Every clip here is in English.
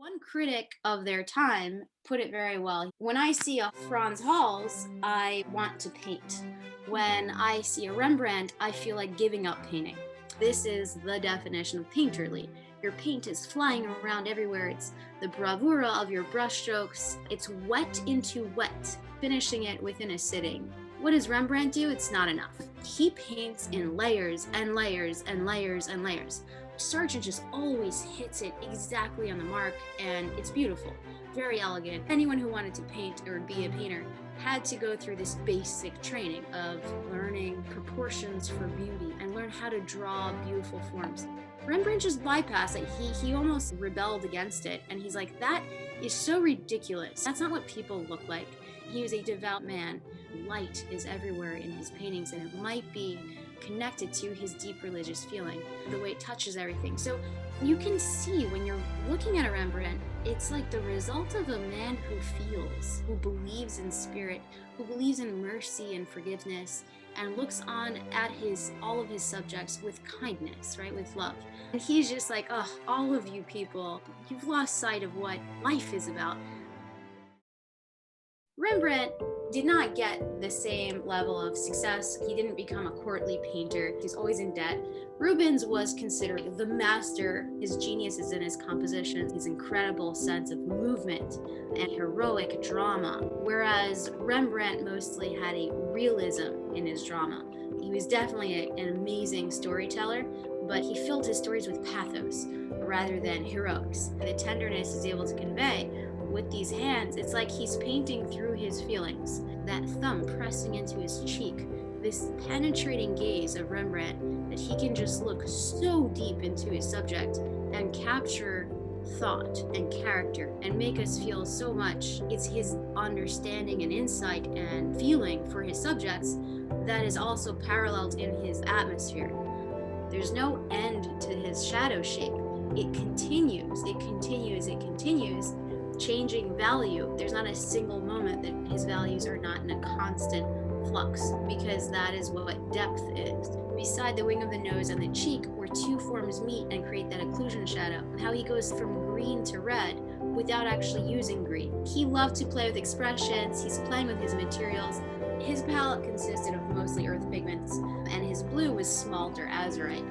One critic of their time put it very well. When I see a Franz Hals, I want to paint. When I see a Rembrandt, I feel like giving up painting. This is the definition of painterly. Your paint is flying around everywhere. It's the bravura of your brushstrokes. It's wet into wet, finishing it within a sitting. What does Rembrandt do? It's not enough. He paints in layers and layers and layers and layers. Sargent just always hits it exactly on the mark, and it's beautiful, very elegant. Anyone who wanted to paint or be a painter had to go through this basic training of learning proportions for beauty and learn how to draw beautiful forms. Rembrandt just bypassed it. He almost rebelled against it, and he's like, that is so ridiculous. That's not what people look like. He was a devout man. Light is everywhere in his paintings, and it might be connected to his deep religious feeling, the way it touches everything. So you can see when you're looking at a Rembrandt, it's like the result of a man who feels, who believes in spirit, who believes in mercy and forgiveness, and looks on at all of his subjects with kindness, right, with love. And he's just like, oh, all of you people, you've lost sight of what life is about. Rembrandt did not get the same level of success. He didn't become a courtly painter. He's always in debt. Rubens was considered the master. His genius is in his composition, his incredible sense of movement and heroic drama, whereas Rembrandt mostly had a realism in his drama. He was definitely an amazing storyteller, but he filled his stories with pathos rather than heroics. The tenderness he's able to convey with these hands, it's like he's painting through his feelings. That thumb pressing into his cheek, this penetrating gaze of Rembrandt, that he can just look so deep into his subject and capture thought and character and make us feel so much. It's his understanding and insight and feeling for his subjects that is also paralleled in his atmosphere. There's no end to his shadow shape. It continues, it continues, it continues, changing value. There's not a single moment that his values are not in a constant flux, because that is what depth is. Beside the wing of the nose and the cheek, where two forms meet and create that occlusion shadow, how he goes from green to red without actually using green. He loved to play with expressions. He's playing with his materials. His palette consisted of mostly earth pigments, and his blue was smalt or azurite.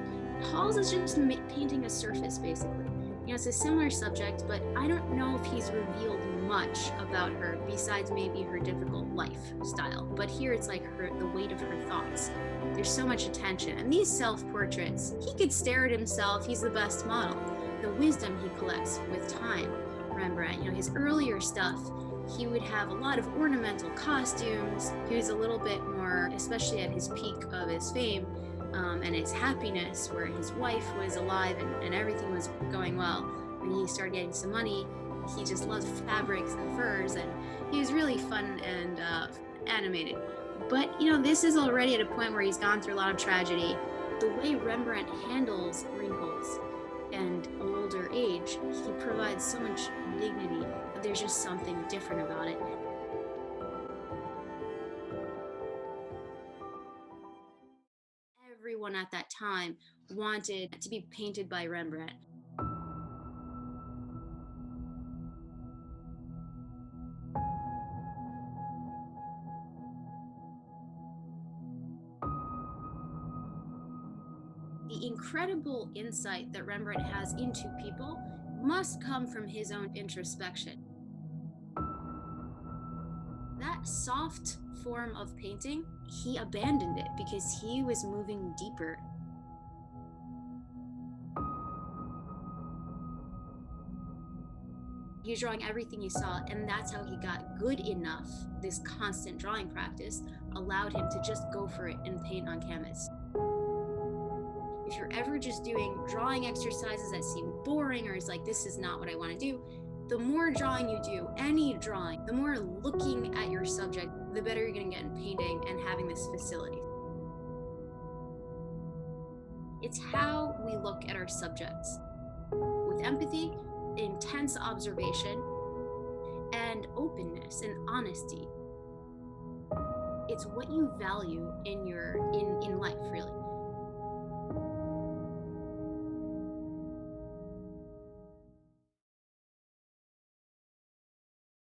Hals is just painting a surface, basically. It's a similar subject, but I don't know if he's revealed much about her besides maybe her difficult lifestyle. But here it's like the weight of her thoughts. There's so much attention. And these self-portraits, he could stare at himself. He's the best model. The wisdom he collects with time. Rembrandt, his earlier stuff, he would have a lot of ornamental costumes. He was a little bit more, especially at his peak of his fame, and his happiness, where his wife was alive and everything was going well. When he started getting some money, he just loved fabrics and furs, and he was really fun and animated. But this is already at a point where he's gone through a lot of tragedy. The way Rembrandt handles wrinkles and older age, he provides so much dignity. There's just something different about it. Everyone at that time wanted to be painted by Rembrandt. The incredible insight that Rembrandt has into people must come from his own introspection. That soft form of painting, he abandoned it because he was moving deeper. He was drawing everything he saw, and that's how he got good enough. This constant drawing practice allowed him to just go for it and paint on canvas. If you're ever just doing drawing exercises that seem boring, or it's like, this is not what I want to do, the more drawing you do, any drawing, the more looking at your subject, the better you're going to get in painting and having this facility. It's how we look at our subjects, with empathy, intense observation, and openness and honesty. It's what you value in life, really.